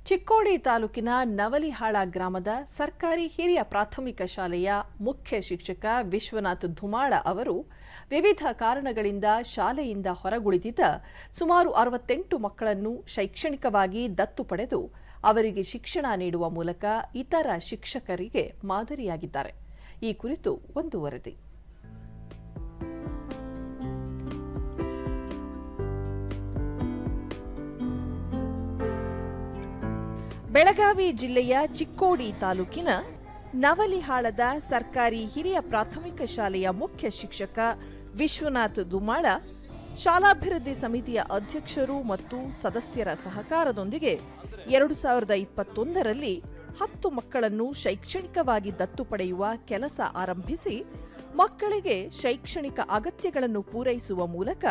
ಚಿಕ್ಕೋಡಿ ತಾಲೂಕಿನ ನವಲಿಹಾಳ ಗ್ರಾಮದ ಸರ್ಕಾರಿ ಹಿರಿಯ ಪ್ರಾಥಮಿಕ ಶಾಲೆಯ ಮುಖ್ಯ ಶಿಕ್ಷಕ ವಿಶ್ವನಾಥ್ ಧುಮಾಳ ಅವರು ವಿವಿಧ ಕಾರಣಗಳಿಂದ ಶಾಲೆಯಿಂದ ಹೊರಗುಳಿದಿದ್ದ ಸುಮಾರು 68 ಮಕ್ಕಳನ್ನು ಶೈಕ್ಷಣಿಕವಾಗಿ ದತ್ತು ಪಡೆದು ಅವರಿಗೆ ಶಿಕ್ಷಣ ನೀಡುವ ಮೂಲಕ ಇತರ ಶಿಕ್ಷಕರಿಗೆ ಮಾದರಿಯಾಗಿದ್ದಾರೆ. ಈ ಕುರಿತು ಒಂದು ವರದಿ. ಬೆಳಗಾವಿ ಜಿಲ್ಲೆಯ ಚಿಕ್ಕೋಡಿ ತಾಲೂಕಿನ ನವಲಿಹಾಳದ ಸರ್ಕಾರಿ ಹಿರಿಯ ಪ್ರಾಥಮಿಕ ಶಾಲೆಯ ಮುಖ್ಯ ಶಿಕ್ಷಕ ವಿಶ್ವನಾಥ್ ಧುಮಾಳ ಶಾಲಾಭಿವೃದ್ಧಿ ಸಮಿತಿಯ ಅಧ್ಯಕ್ಷರು ಮತ್ತು ಸದಸ್ಯರ ಸಹಕಾರದೊಂದಿಗೆ 2021ರಲ್ಲಿ 10 ಮಕ್ಕಳನ್ನು ಶೈಕ್ಷಣಿಕವಾಗಿ ದತ್ತು ಪಡೆಯುವ ಕೆಲಸ ಆರಂಭಿಸಿ ಮಕ್ಕಳಿಗೆ ಶೈಕ್ಷಣಿಕ ಅಗತ್ಯಗಳನ್ನು ಪೂರೈಸುವ ಮೂಲಕ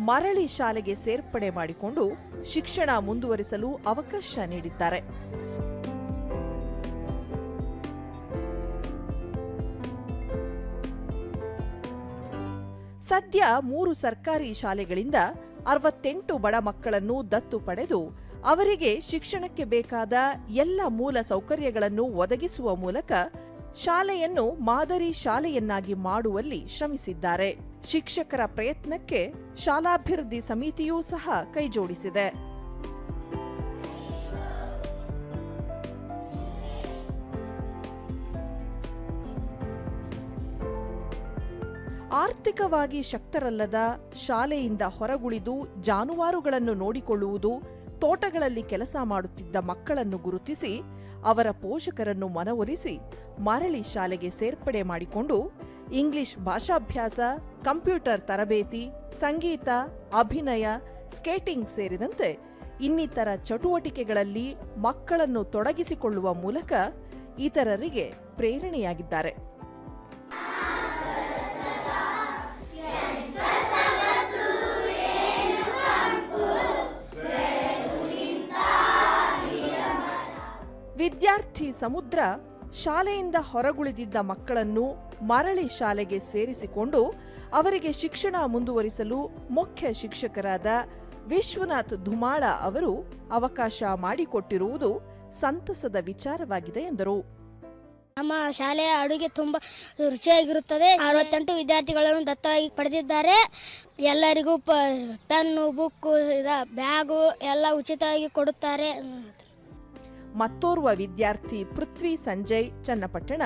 ಮರಳಿ ಶಾಲೆಗೆ ಸೇರ್ಪಡೆ ಮಾಡಿಕೊಂಡು ಶಿಕ್ಷಣ ಮುಂದುವರಿಸಲು ಅವಕಾಶ ನೀಡಿದ್ದಾರೆ. ಸದ್ಯ 3 ಸರ್ಕಾರಿ ಶಾಲೆಗಳಿಂದ 68 ಬಡ ಮಕ್ಕಳನ್ನು ದತ್ತು ಪಡೆದು ಅವರಿಗೆ ಶಿಕ್ಷಣಕ್ಕೆ ಬೇಕಾದ ಎಲ್ಲ ಮೂಲ ಸೌಕರ್ಯಗಳನ್ನು ಒದಗಿಸುವ ಮೂಲಕ ಶಾಲೆಯನ್ನು ಮಾದರಿ ಶಾಲೆಯನ್ನಾಗಿ ಮಾಡುವಲ್ಲಿ ಶ್ರಮಿಸಿದ್ದಾರೆ. ಶಿಕ್ಷಕರ ಪ್ರಯತ್ನಕ್ಕೆ ಶಾಲಾಭಿವೃದ್ಧಿ ಸಮಿತಿಯೂ ಸಹ ಕೈಜೋಡಿಸಿದೆ. ಆರ್ಥಿಕವಾಗಿ ಶಕ್ತರಲ್ಲದ ಶಾಲೆಯಿಂದ ಹೊರಗುಳಿದು ಜಾನುವಾರುಗಳನ್ನು ನೋಡಿಕೊಳ್ಳುವುದು, ತೋಟಗಳಲ್ಲಿ ಕೆಲಸ ಮಾಡುತ್ತಿದ್ದ ಮಕ್ಕಳನ್ನು ಗುರುತಿಸಿ ಅವರ ಪೋಷಕರನ್ನು ಮನವೊಲಿಸಿ ಮರಳಿ ಶಾಲೆಗೆ ಸೇರ್ಪಡೆ ಮಾಡಿಕೊಂಡು ಇಂಗ್ಲಿಷ್ ಭಾಷಾಭ್ಯಾಸ, ಕಂಪ್ಯೂಟರ್ ತರಬೇತಿ, ಸಂಗೀತ, ಅಭಿನಯ, ಸ್ಕೇಟಿಂಗ್ ಸೇರಿದಂತೆ ಇನ್ನಿತರ ಚಟುವಟಿಕೆಗಳಲ್ಲಿ ಮಕ್ಕಳನ್ನು ತೊಡಗಿಸಿಕೊಳ್ಳುವ ಮೂಲಕ ಇತರರಿಗೆ ಪ್ರೇರಣೆಯಾಗಿದ್ದಾರೆ. ವಿದ್ಯಾರ್ಥಿ ಸಮುದ್ರ ಶಾಲೆಯಿಂದ ಹೊರಗುಳಿದಿದ್ದ ಮಕ್ಕಳನ್ನು ಮರಳಿ ಶಾಲೆಗೆ ಸೇರಿಸಿಕೊಂಡು ಅವರಿಗೆ ಶಿಕ್ಷಣ ಮುಂದುವರಿಸಲು ಮುಖ್ಯ ಶಿಕ್ಷಕರಾದ ವಿಶ್ವನಾಥ್ ಧುಮಾಳ ಅವರು ಅವಕಾಶ ಮಾಡಿಕೊಟ್ಟಿರುವುದು ಸಂತಸದ ವಿಚಾರವಾಗಿದೆ ಎಂದರು. ನಮ್ಮ ಶಾಲೆಯ ಅಡುಗೆ ತುಂಬ ರುಚಿಯಾಗಿರುತ್ತದೆ. 68 ವಿದ್ಯಾರ್ಥಿಗಳನ್ನು ದತ್ತವಾಗಿ ಪಡೆದಿದ್ದಾರೆ. ಎಲ್ಲರಿಗೂ ಪೆನ್ನು, ಬುಕ್ಕು, ಬ್ಯಾಗು ಎಲ್ಲ ಉಚಿತವಾಗಿ ಕೊಡುತ್ತಾರೆ. ಮತ್ತೋರ್ವ ವಿದ್ಯಾರ್ಥಿ ಪೃಥ್ವಿ ಸಂಜಯ್ ಚನ್ನಪಟ್ಟಣ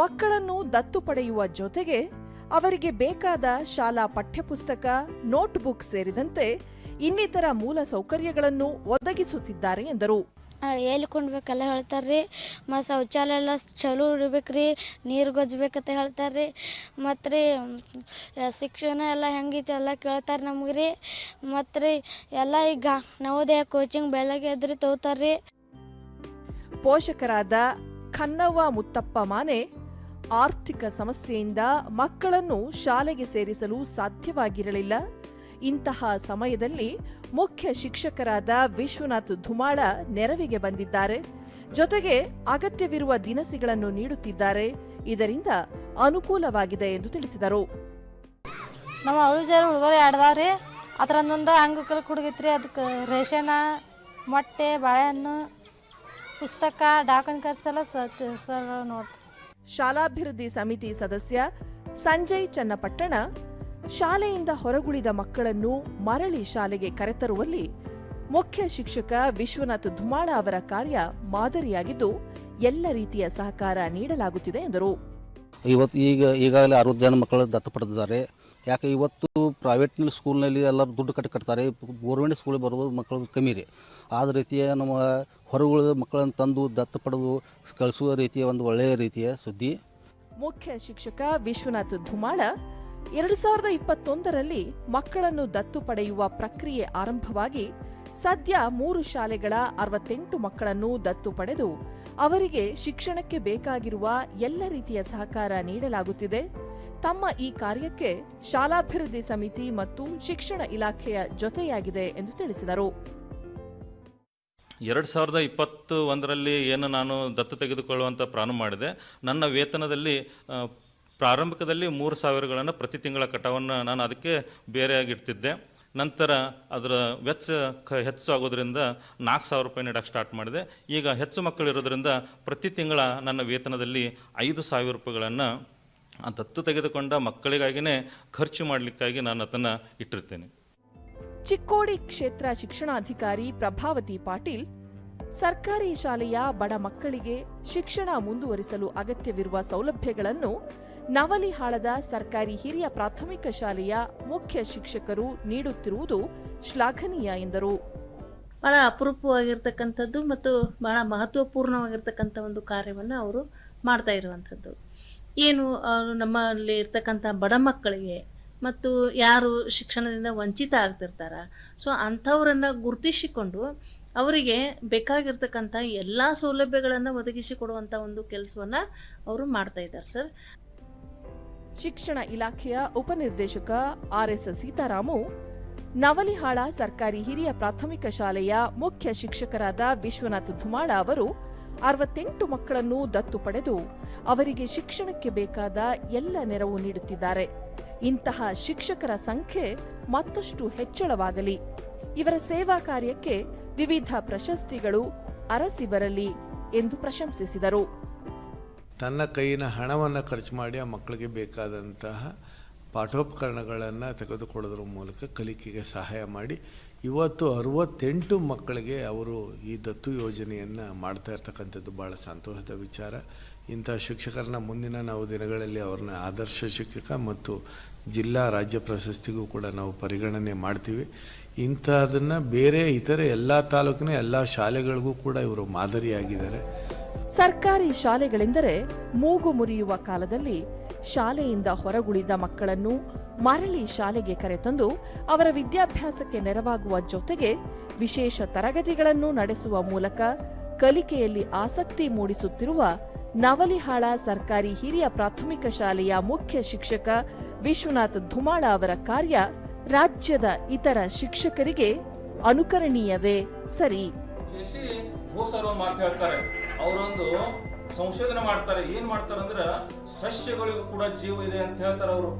ಮಕ್ಕಳನ್ನು ದತ್ತು ಪಡೆಯುವ ಜೊತೆಗೆ ಅವರಿಗೆ ಬೇಕಾದ ಶಾಲಾ ಪಠ್ಯಪುಸ್ತಕ, ನೋಟ್ಬುಕ್ ಸೇರಿದಂತೆ ಇನ್ನಿತರ ಮೂಲ ಸೌಕರ್ಯಗಳನ್ನು ಒದಗಿಸುತ್ತಿದ್ದಾರೆ ಎಂದರು. ಹೇಳ್ಕೊಂಡ್ಬೇಕೆಲ್ಲ ಹೇಳ್ತಾರ್ರಿ. ಮತ್ತು ಶೌಚಾಲಯ ಎಲ್ಲ ಚಲೋ ಇಡ್ಬೇಕ್ರಿ, ನೀರು ಗೊಜ್ಬೇಕಂತ ಹೇಳ್ತಾರ್ರಿ. ಮತ್ತು ರೀ ಶಿಕ್ಷಣ ಎಲ್ಲ ಹೆಂಗೈತಿ ಎಲ್ಲ ಕೇಳ್ತಾರೆ ನಮ್ಗೆ ರೀ. ಮತ್ತು ರೀ ಎಲ್ಲ ಈಗ ನವೋದಯ ಕೋಚಿಂಗ್ ಬೆಳಗ್ಗೆ ಎದ್ರಿ ತಗೋತಾರ್ರಿ. ಪೋಷಕರಾದ ಖನ್ನವ್ವ ಮುತ್ತಪ್ಪ ಮಾನೆ ಆರ್ಥಿಕ ಸಮಸ್ಯೆಯಿಂದ ಮಕ್ಕಳನ್ನು ಶಾಲೆಗೆ ಸೇರಿಸಲು ಸಾಧ್ಯವಾಗಿರಲಿಲ್ಲ. ಇಂತಹ ಸಮಯದಲ್ಲಿ ಮುಖ್ಯ ಶಿಕ್ಷಕರಾದ ವಿಶ್ವನಾಥ್ ಧುಮಾಳ ನೆರವಿಗೆ ಬಂದಿದ್ದಾರೆ. ಜೊತೆಗೆ ಅಗತ್ಯವಿರುವ ದಿನಸಿಗಳನ್ನು ನೀಡುತ್ತಿದ್ದಾರೆ. ಇದರಿಂದ ಅನುಕೂಲವಾಗಿದೆ ಎಂದು ತಿಳಿಸಿದರು. ನಮ್ಮ ಅವಳು ಹುಡುಗರು ಆಡ್ದಾವ್ರಿ. ಅದರೊಂದೊಂದು ಅಂಗಕಲ್ ಕುಡುಗಿತ್ರಿ. ಅದಕ್ಕೆ ರೇಷನ, ಮೊಟ್ಟೆ, ಬಾಳೆಹಣ್ಣು, ಪುಸ್ತಕ, ಡಾಕ್ಯುಮೆಂಟ್ ಖರ್ಚೆಲ್ಲ ಸರ್ ನೋಡ್ತಾರೆ. ಶಾಲಾಭಿವೃದ್ಧಿ ಸಮಿತಿ ಸದಸ್ಯ ಸಂಜಯ್ ಚನ್ನಪಟ್ಟಣ ಶಾಲೆಯಿಂದ ಹೊರಗುಳಿದ ಮಕ್ಕಳನ್ನು ಮರಳಿ ಶಾಲೆಗೆ ಕರೆತರುವಲ್ಲಿ ಮುಖ್ಯ ಶಿಕ್ಷಕ ವಿಶ್ವನಾಥ್ ಧುಮಾಳ ಅವರ ಕಾರ್ಯ ಮಾದರಿಯಾಗಿದ್ದು ಎಲ್ಲ ರೀತಿಯ ಸಹಕಾರ ನೀಡಲಾಗುತ್ತಿದೆ ಎಂದರು. ಈಗಾಗಲೇ 60 ಜನ ಮಕ್ಕಳು ದತ್ತು ಪಡೆದಿದ್ದಾರೆ. ಯಾಕೆ ಇವತ್ತು ಪ್ರೈವೇಟ್ ಸ್ಕೂಲ್ನಲ್ಲಿ ಎಲ್ಲರೂ ದುಡ್ಡು ಕಟ್ತಾರೆ, ಗೋರ್ಮೆಂಟ್ ಸ್ಕೂಲಿಗೆ ಬರೋದು ಮಕ್ಕಳು ಕಮ್ಮಿ ರೀ. ಆದ ರೀತಿಯ ನಮ್ಮ ಹೊರಗುಳಿದ ಮಕ್ಕಳನ್ನು ತಂದು ದತ್ತು ಪಡೆದು ಕಳಿಸುವ ರೀತಿಯ ಒಂದು ಒಳ್ಳೆಯ ರೀತಿಯ ಸುದ್ದಿ. ಮುಖ್ಯ ಶಿಕ್ಷಕ ವಿಶ್ವನಾಥ್ ಧುಮಾಳ 2021ರಲ್ಲಿ ಮಕ್ಕಳನ್ನು ದತ್ತು ಪಡೆಯುವ ಪ್ರಕ್ರಿಯೆ ಆರಂಭವಾಗಿ ಸದ್ಯ 3 ಶಾಲೆಗಳ 68 ಮಕ್ಕಳನ್ನು ದತ್ತು ಪಡೆದು ಅವರಿಗೆ ಶಿಕ್ಷಣಕ್ಕೆ ಬೇಕಾಗಿರುವ ಎಲ್ಲ ರೀತಿಯ ಸಹಕಾರ ನೀಡಲಾಗುತ್ತಿದೆ. ತಮ್ಮ ಈ ಕಾರ್ಯಕ್ಕೆ ಶಾಲಾಭಿವೃದ್ಧಿ ಸಮಿತಿ ಮತ್ತು ಶಿಕ್ಷಣ ಇಲಾಖೆಯ ಜೊತೆಯಾಗಿದೆ ಎಂದು ತಿಳಿಸಿದರು. 2021ರಲ್ಲಿ ಏನು ನಾನು ದತ್ತು ತೆಗೆದುಕೊಳ್ಳುವಂಥ ಪ್ರಾರಂಭ ಮಾಡಿದೆ. ನನ್ನ ವೇತನದಲ್ಲಿ ಪ್ರಾರಂಭಿಕದಲ್ಲಿ 3,000ಗಳನ್ನು ಪ್ರತಿ ತಿಂಗಳ ಕಟವನ್ನು ನಾನು ಅದಕ್ಕೆ ಬೇರೆಯಾಗಿಡ್ತಿದ್ದೆ. ನಂತರ ಅದರ ವೆಚ್ಚ ಹೆಚ್ಚು ಆಗೋದ್ರಿಂದ 4,000 ರೂಪಾಯಿ ನೀಡಕ್ಕೆ ಸ್ಟಾರ್ಟ್ ಮಾಡಿದೆ. ಈಗ ಹೆಚ್ಚು ಮಕ್ಕಳಿರೋದ್ರಿಂದ ಪ್ರತಿ ತಿಂಗಳ ನನ್ನ ವೇತನದಲ್ಲಿ 5,000 ರೂಪಾಯಿಗಳನ್ನು ದತ್ತು ತೆಗೆದುಕೊಂಡ ಮಕ್ಕಳಿಗಾಗಿಯೇ ಖರ್ಚು ಮಾಡಲಿಕ್ಕಾಗಿ ನಾನು ಅದನ್ನು ಇಟ್ಟಿರ್ತೇನೆ. ಚಿಕ್ಕೋಡಿ ಕ್ಷೇತ್ರ ಶಿಕ್ಷಣಾಧಿಕಾರಿ ಪ್ರಭಾವತಿ ಪಾಟೀಲ್ ಸರ್ಕಾರಿ ಶಾಲೆಯ ಬಡ ಮಕ್ಕಳಿಗೆ ಶಿಕ್ಷಣ ಮುಂದುವರಿಸಲು ಅಗತ್ಯವಿರುವ ಸೌಲಭ್ಯಗಳನ್ನು ನವಲಿಹಾಳದ ಸರ್ಕಾರಿ ಹಿರಿಯ ಪ್ರಾಥಮಿಕ ಶಾಲೆಯ ಮುಖ್ಯ ಶಿಕ್ಷಕರು ನೀಡುತ್ತಿರುವುದು ಶ್ಲಾಘನೀಯ ಎಂದರು. ಭಾಳ ಅಪರೂಪವಾಗಿರ್ತಕ್ಕಂಥದ್ದು ಮತ್ತು ಭಾಳ ಮಹತ್ವಪೂರ್ಣವಾಗಿರ್ತಕ್ಕಂಥ ಒಂದು ಕಾರ್ಯವನ್ನು ಅವರು ಮಾಡ್ತಾ ಇರುವಂಥದ್ದು. ಏನು ನಮ್ಮಲ್ಲಿ ಇರ್ತಕ್ಕಂಥ ಬಡ ಮಕ್ಕಳಿಗೆ ಮತ್ತು ಯಾರು ಶಿಕ್ಷಣದಿಂದ ವಂಚಿತ ಆಗ್ತಿರ್ತಾರ, ಸೊ ಅಂಥವರನ್ನು ಗುರುತಿಸಿಕೊಂಡು ಅವರಿಗೆ ಬೇಕಾಗಿರ್ತಕ್ಕಂಥ ಎಲ್ಲ ಸೌಲಭ್ಯಗಳನ್ನು ಒದಗಿಸಿಕೊಡುವಂಥ ಒಂದು ಕೆಲಸವನ್ನು ಅವರು ಮಾಡ್ತಾ ಇದ್ದಾರೆ ಸರ್. ಶಿಕ್ಷಣ ಇಲಾಖೆಯ ಉಪನಿರ್ದೇಶಕ ಆರ್ಎಸ್ ಸೀತಾರಾಮು ನವಲಿಹಾಳ ಸರ್ಕಾರಿ ಹಿರಿಯ ಪ್ರಾಥಮಿಕ ಶಾಲೆಯ ಮುಖ್ಯ ಶಿಕ್ಷಕರಾದ ವಿಶ್ವನಾಥ್ ಧುಮಾಳ ಅವರು 68 ಮಕ್ಕಳನ್ನು ದತ್ತು ಪಡೆದು ಅವರಿಗೆ ಶಿಕ್ಷಣಕ್ಕೆ ಬೇಕಾದ ಎಲ್ಲ ನೆರವು ನೀಡುತ್ತಿದ್ದಾರೆ. ಇಂತಹ ಶಿಕ್ಷಕರ ಸಂಖ್ಯೆ ಮತ್ತಷ್ಟು ಹೆಚ್ಚಳವಾಗಲಿ, ಇವರ ಸೇವಾ ಕಾರ್ಯಕ್ಕೆ ವಿವಿಧ ಪ್ರಶಸ್ತಿಗಳು ಅರಸಿ ಬರಲಿ ಎಂದು ಪ್ರಶಂಸಿಸಿದರು. ತನ್ನ ಕೈಯಿನ ಹಣವನ್ನು ಖರ್ಚು ಮಾಡಿ ಆ ಮಕ್ಕಳಿಗೆ ಬೇಕಾದಂತಹ ಪಾಠೋಪಕರಣಗಳನ್ನು ತೆಗೆದುಕೊಳ್ಳೋದ್ರ ಮೂಲಕ ಕಲಿಕೆಗೆ ಸಹಾಯ ಮಾಡಿ ಇವತ್ತು 68 ಮಕ್ಕಳಿಗೆ ಅವರು ಈ ದತ್ತು ಯೋಜನೆಯನ್ನು ಮಾಡ್ತಾ ಇರ್ತಕ್ಕಂಥದ್ದು ಭಾಳ ಸಂತೋಷದ ವಿಚಾರ. ಇಂಥ ಶಿಕ್ಷಕರನ್ನ ಮುಂದಿನ ನಾವು ದಿನಗಳಲ್ಲಿ ಅವ್ರನ್ನ ಆದರ್ಶ ಶಿಕ್ಷಕ ಮತ್ತು ಜಿಲ್ಲಾ ರಾಜ್ಯ ಪ್ರಶಸ್ತಿಗೂ ಕೂಡ ನಾವು ಪರಿಗಣನೆ ಮಾಡ್ತೀವಿ. ಇಂಥದನ್ನು ಬೇರೆ ಇತರೆ ಎಲ್ಲ ತಾಲೂಕಿನ ಎಲ್ಲ ಶಾಲೆಗಳಿಗೂ ಕೂಡ ಇವರು ಮಾದರಿಯಾಗಿದ್ದಾರೆ. ಸರ್ಕಾರಿ ಶಾಲೆಗಳೆಂದರೆ ಮೂಗು ಮುರಿಯುವ ಕಾಲದಲ್ಲಿ ಶಾಲೆಯಿಂದ ಹೊರಗುಳಿದ ಮಕ್ಕಳನ್ನು ಮರಳಿ ಶಾಲೆಗೆ ಕರೆತಂದು ಅವರ ವಿದ್ಯಾಭ್ಯಾಸಕ್ಕೆ ನೆರವಾಗುವ ಜೊತೆಗೆ ವಿಶೇಷ ತರಗತಿಗಳನ್ನು ನಡೆಸುವ ಮೂಲಕ ಕಲಿಕೆಯಲ್ಲಿ ಆಸಕ್ತಿ ಮೂಡಿಸುತ್ತಿರುವ ನವಲಿಹಾಳ ಸರ್ಕಾರಿ ಹಿರಿಯ ಪ್ರಾಥಮಿಕ ಶಾಲೆಯ ಮುಖ್ಯ ಶಿಕ್ಷಕ ವಿಶ್ವನಾಥ್ ಧುಮಾಳ ಅವರ ಕಾರ್ಯ ರಾಜ್ಯದ ಇತರ ಶಿಕ್ಷಕರಿಗೆ ಅನುಕರಣೀಯವೇ ಸರಿ. ಅವರೊಂದು ಸಂಶೋಧನೆ ಮಾಡ್ತಾರೆ. ಏನ್ ಮಾಡ್ತಾರೆ ಅಂದ್ರೆ ಸಸ್ಯಗಳಿಗೂ ಕೂಡ ಜೀವ ಇದೆ ಅಂತ ಹೇಳ್ತಾರೆ ಅವರು.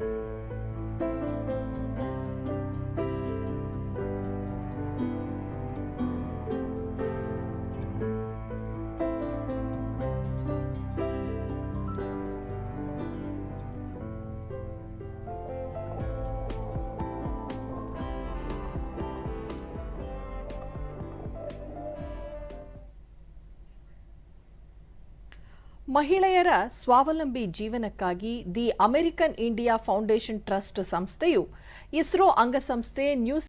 ಮಹಿಳೆಯರ ಸ್ವಾವಲಂಬಿ ಜೀವನಕ್ಕಾಗಿ the American India foundation trust ಸಂಸ್ಥೆಯು ಇಸ್ರೋ ಅಂಗಸಂಸ್ಥೆ ನ್ಯೂಸ್